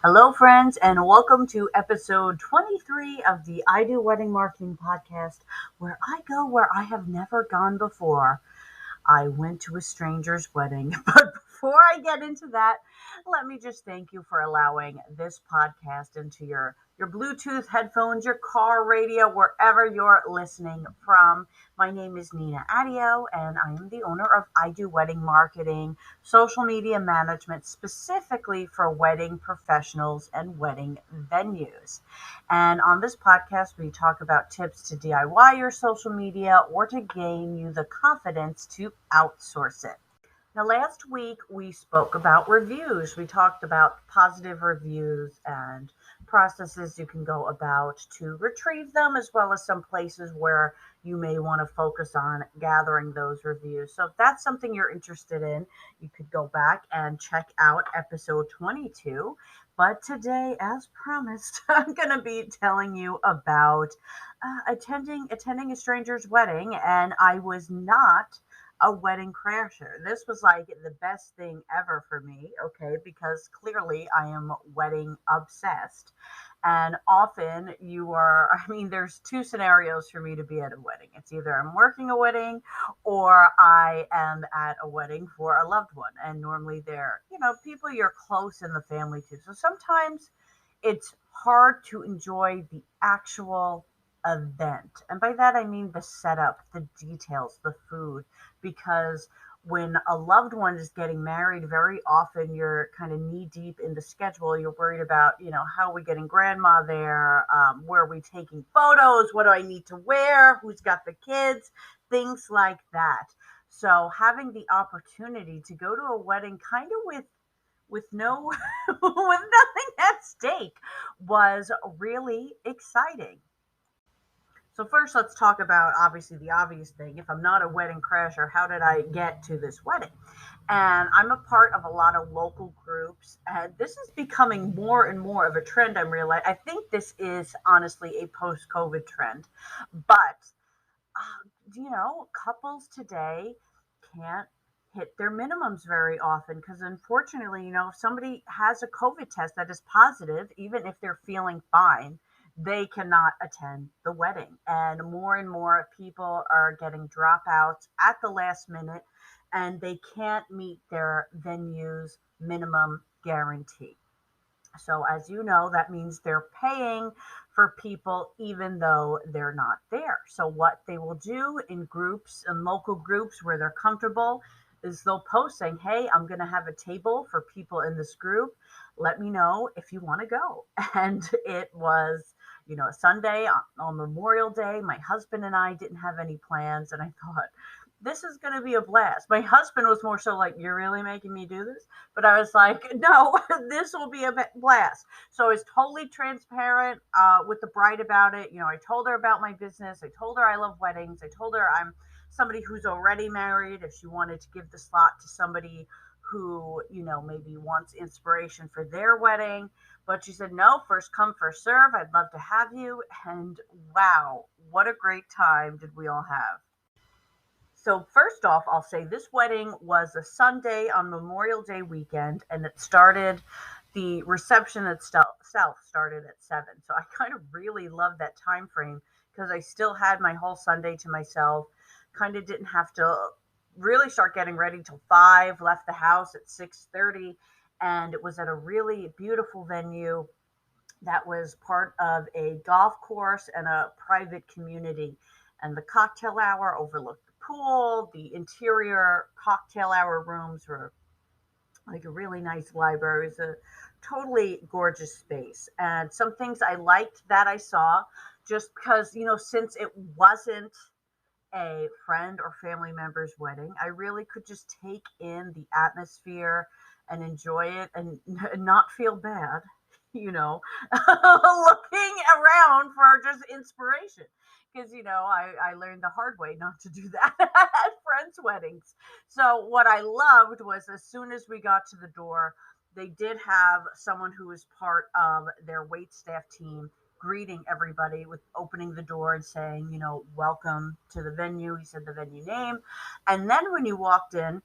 Hello, friends, and welcome to episode 23 of the I Do Wedding Marketing Podcast, where I go where I have never gone before. I went to a stranger's wedding. But before I get into that, let me just thank you for allowing this podcast into your Bluetooth headphones, your car radio, wherever you're listening from. My name is Nina Adio, and I am the owner of I Do Wedding Marketing, social media management, specifically for wedding professionals and wedding venues. And on this podcast, we talk about tips to DIY your social media or to gain you the confidence to outsource it. Now, last week we spoke about reviews. We talked about positive reviews and processes you can go about to retrieve them, as well as some places where you may want to focus on gathering those reviews. So, if that's something you're interested in, you could go back and check out episode 22. But today, as promised, I'm going to be telling you about attending a stranger's wedding, and I was not a wedding crasher. This was like the best thing ever for me, okay, because clearly I am wedding obsessed. And often there's two scenarios for me to be at a wedding. It's either I'm working a wedding or I am at a wedding for a loved one. And normally they're, people you're close in the family to. So sometimes it's hard to enjoy the actual event. And by that, I mean the setup, the details, the food, because when a loved one is getting married, very often you're kind of knee deep in the schedule. You're worried about, how are we getting grandma there? Where are we taking photos? What do I need to wear? Who's got the kids? Things like that. So having the opportunity to go to a wedding kind of with no with nothing at stake was really exciting. So first let's talk about obviously the obvious thing. If I'm not a wedding crasher, how did I get to this wedding? And I'm a part of a lot of local groups, and this is becoming more and more of a trend. I'm realizing I think this is honestly a post-COVID trend, but couples today can't hit their minimums very often because unfortunately, if somebody has a COVID test that is positive, even if they're feeling fine, they cannot attend the wedding. And more people are getting dropouts at the last minute and they can't meet their venue's minimum guarantee. So, as you know, that means they're paying for people even though they're not there. So, what they will do in groups and local groups where they're comfortable is they'll post saying, "Hey, I'm going to have a table for people in this group. Let me know if you want to go." And it was, a Sunday on Memorial Day. My husband and I didn't have any plans. And I thought, this is going to be a blast. My husband was more so like, "You're really making me do this?" But I was like, no, this will be a blast. So I was totally transparent with the bride about it. I told her about my business. I told her I love weddings. I told her I'm somebody who's already married. If she wanted to give the slot to somebody who, maybe wants inspiration for their wedding. But she said, no, first come, first serve. I'd love to have you. And wow, what a great time did we all have. So first off, I'll say this wedding was a Sunday on Memorial Day weekend, and the reception itself started at 7. So I kind of really loved that time frame because I still had my whole Sunday to myself. Kind of didn't have to really start getting ready till 5. Left the house at 6:30, and it was at a really beautiful venue that was part of a golf course and a private community. And the cocktail hour overlooked the pool. The interior cocktail hour rooms were like a really nice library. It was a totally gorgeous space. And some things I liked that I saw just because, since it wasn't a friend or family member's wedding, I really could just take in the atmosphere and enjoy it and not feel bad, looking around for just inspiration. Because, I learned the hard way not to do that at friends' weddings. So, what I loved was as soon as we got to the door, they did have someone who was part of their wait staff team greeting everybody with opening the door and saying, welcome to the venue. He said the venue name. And then when you walked in,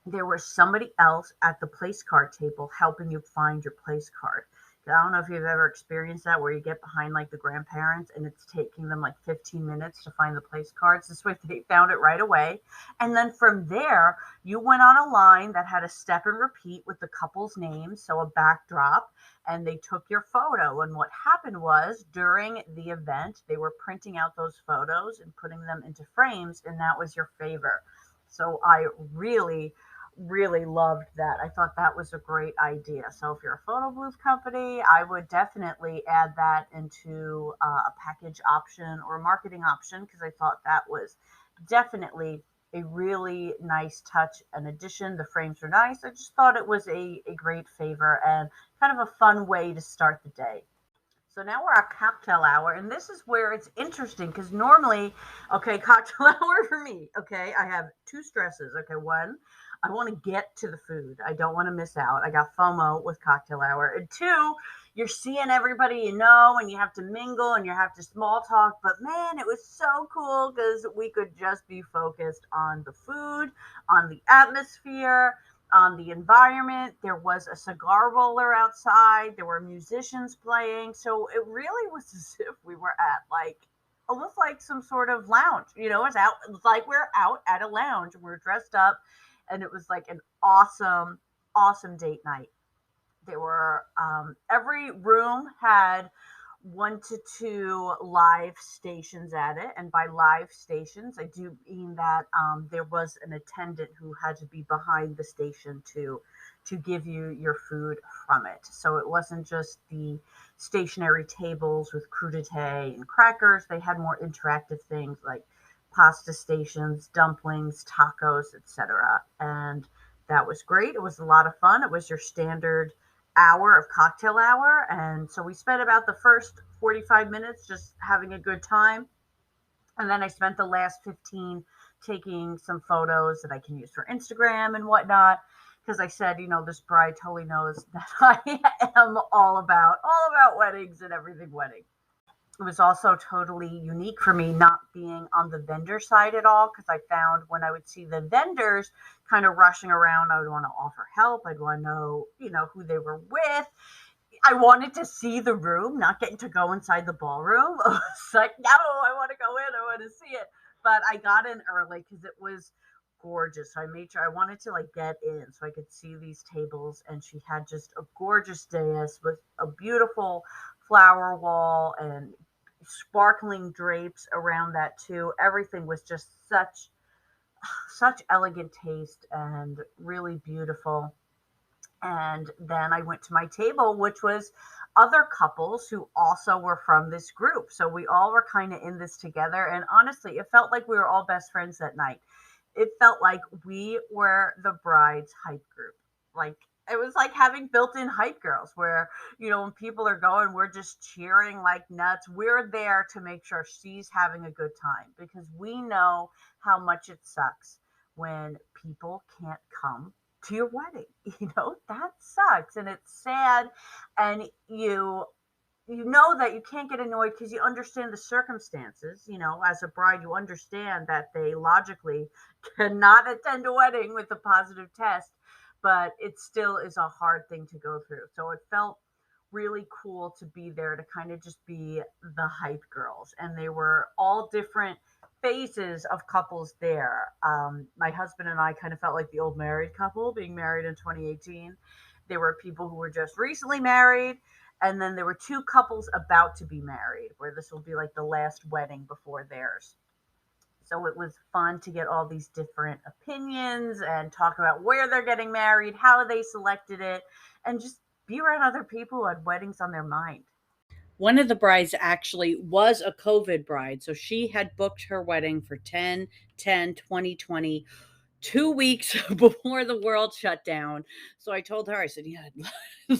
there was somebody else at the place card table helping you find your place card. I don't know if you've ever experienced that where you get behind like the grandparents and it's taking them like 15 minutes to find the place cards. This way they found it right away. And then from there, you went on a line that had a step and repeat with the couple's names, so a backdrop, and they took your photo. And what happened was during the event, they were printing out those photos and putting them into frames, and that was your favor. So I really loved that. I thought that was a great idea. So if you're a photo booth company, I would definitely add that into a package option or a marketing option because I thought that was definitely a really nice touch and addition. The frames were nice. I just thought it was a great favor and kind of a fun way to start the day. So now we're at cocktail hour, and this is where it's interesting because normally, okay, cocktail hour for me, okay, I have two stresses. Okay, one, I want to get to the food. I don't want to miss out. I got FOMO with cocktail hour. And two, you're seeing everybody you know, and you have to mingle and you have to small talk. But man, it was so cool because we could just be focused on the food, on the atmosphere, on the environment. There was a cigar roller outside. There were musicians playing. So it really was as if we were at like almost like some sort of lounge. You know, it's like we're out at a lounge and we're dressed up, and it was like an awesome date night. There were every room had one to two live stations at it, and by live stations, I do mean that there was an attendant who had to be behind the station to give you your food from it. So it wasn't just the stationary tables with crudité and crackers. They had more interactive things like pasta stations, dumplings, tacos, etc. And that was great. It was a lot of fun. It was your standard hour of cocktail hour. And so we spent about the first 45 minutes just having a good time. And then I spent the last 15 taking some photos that I can use for Instagram and whatnot. Because I said, this bride totally knows that I am all about weddings and everything wedding. It was also totally unique for me not being on the vendor side at all because I found when I would see the vendors kind of rushing around, I would want to offer help. I'd want to know, who they were with. I wanted to see the room, not getting to go inside the ballroom. I was like, no, I want to go in. I want to see it. But I got in early because it was gorgeous. So I made sure I wanted to like get in so I could see these tables. And she had just a gorgeous dais with a beautiful flower wall and sparkling drapes around that too. Everything was just such elegant taste and really beautiful. And then I went to my table, which was other couples who also were from this group. So we all were kind of in this together. And honestly, it felt like we were all best friends that night. It felt like we were the bride's hype group. Like it was like having built-in hype girls where, when people are going, we're just cheering like nuts. We're there to make sure she's having a good time because we know how much it sucks when people can't come to your wedding. That sucks and it's sad. And you know that you can't get annoyed because you understand the circumstances. As a bride, you understand that they logically cannot attend a wedding with a positive test, but it still is a hard thing to go through. So it felt really cool to be there to kind of just be the hype girls. And they were all different phases of couples there. My husband and I kind of felt like the old married couple being married in 2018. There were people who were just recently married, and then there were two couples about to be married, where this will be like the last wedding before theirs. So it was fun to get all these different opinions and talk about where they're getting married, how they selected it, and just be around other people who had weddings on their mind. One of the brides actually was a COVID bride. So she had booked her wedding for 10/10/2020, 2 weeks before the world shut down. So I told her, I said, yeah, I'd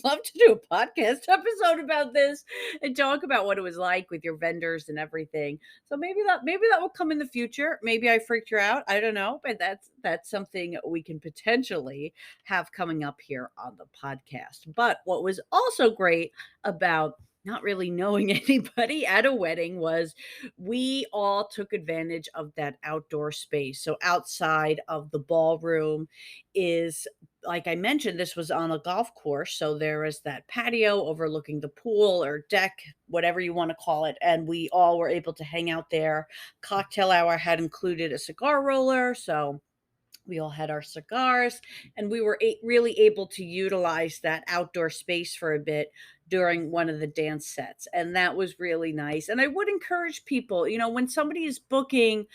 love to do a podcast episode about this and talk about what it was like with your vendors and everything. So maybe that will come in the future. Maybe I freaked her out. I don't know, but that's something we can potentially have coming up here on the podcast. But what was also great about not really knowing anybody at a wedding was we all took advantage of that outdoor space. So outside of the ballroom is, like I mentioned, this was on a golf course. So there is that patio overlooking the pool or deck, whatever you want to call it. And we all were able to hang out there. Cocktail hour had included a cigar roller. So we all had our cigars, and we were really able to utilize that outdoor space for a bit during one of the dance sets, and that was really nice. And I would encourage people, when somebody is booking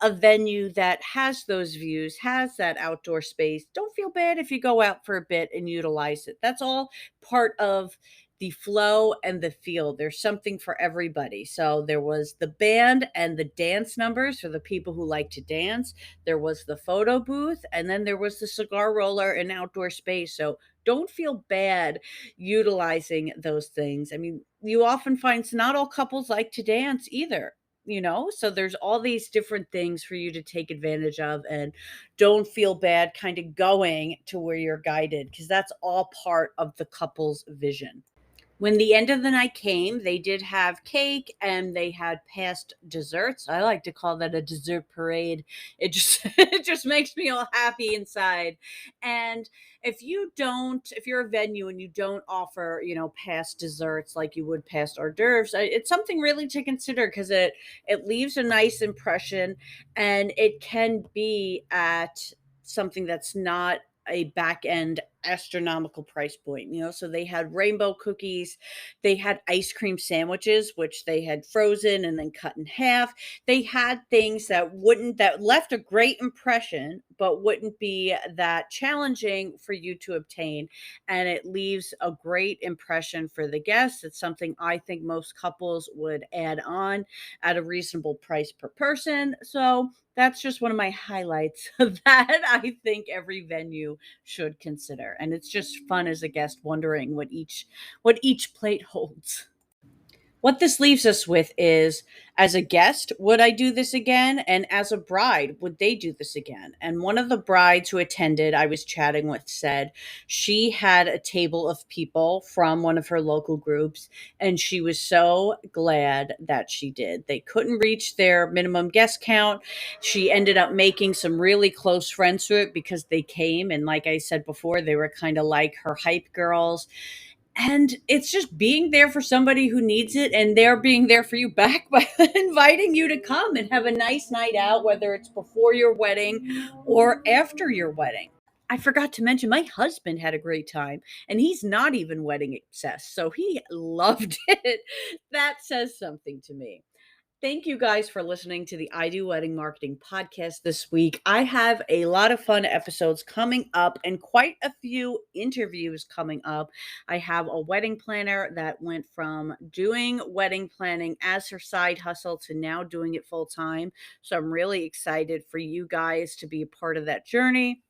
a venue that has those views, has that outdoor space, don't feel bad if you go out for a bit and utilize it. That's all part of the flow and the feel. There's something for everybody. So there was the band and the dance numbers for the people who like to dance. There was the photo booth, and then there was the cigar roller and outdoor space. So don't feel bad utilizing those things. I mean, you often find not all couples like to dance either. So there's all these different things for you to take advantage of, and don't feel bad kind of going to where you're guided, because that's all part of the couple's vision. When the end of the night came, they did have cake and they had past desserts. I like to call that a dessert parade. It just it just makes me all happy inside. And if you're a venue and you don't offer, past desserts like you would past hors d'oeuvres, it's something really to consider, because it leaves a nice impression, and it can be at something that's not a back end astronomical price point. So they had rainbow cookies, they had ice cream sandwiches which they had frozen and then cut in half. They had things that left a great impression but wouldn't be that challenging for you to obtain, and it leaves a great impression for the guests. It's something I think most couples would add on at a reasonable price per person. So that's just one of my highlights that I think every venue should consider. And it's just fun as a guest wondering what each plate holds. What this leaves us with is, as a guest, would I do this again? And as a bride, would they do this again? And one of the brides who attended, I was chatting with, said she had a table of people from one of her local groups, and she was so glad that she did. They couldn't reach their minimum guest count. She ended up making some really close friends through it because they came. And like I said before, they were kind of like her hype girls, and it's just being there for somebody who needs it, and they're being there for you back by inviting you to come and have a nice night out, whether it's before your wedding or after your wedding. I forgot to mention my husband had a great time, and he's not even wedding obsessed, so he loved it. That says something to me. Thank you guys for listening to the I Do Wedding Marketing podcast this week. I have a lot of fun episodes coming up and quite a few interviews coming up. I have a wedding planner that went from doing wedding planning as her side hustle to now doing it full time. So I'm really excited for you guys to be a part of that journey.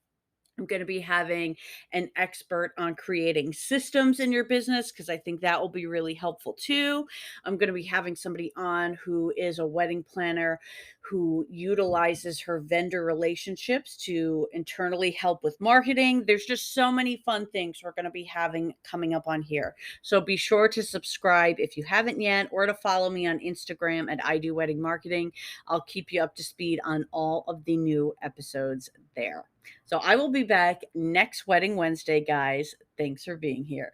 I'm going to be having an expert on creating systems in your business, because I think that will be really helpful too. I'm going to be having somebody on who is a wedding planner who utilizes her vendor relationships to internally help with marketing. There's just so many fun things we're going to be having coming up on here. So be sure to subscribe if you haven't yet, or to follow me on Instagram at I Do Wedding Marketing. I'll keep you up to speed on all of the new episodes there. So I will be back next Wedding Wednesday, guys. Thanks for being here.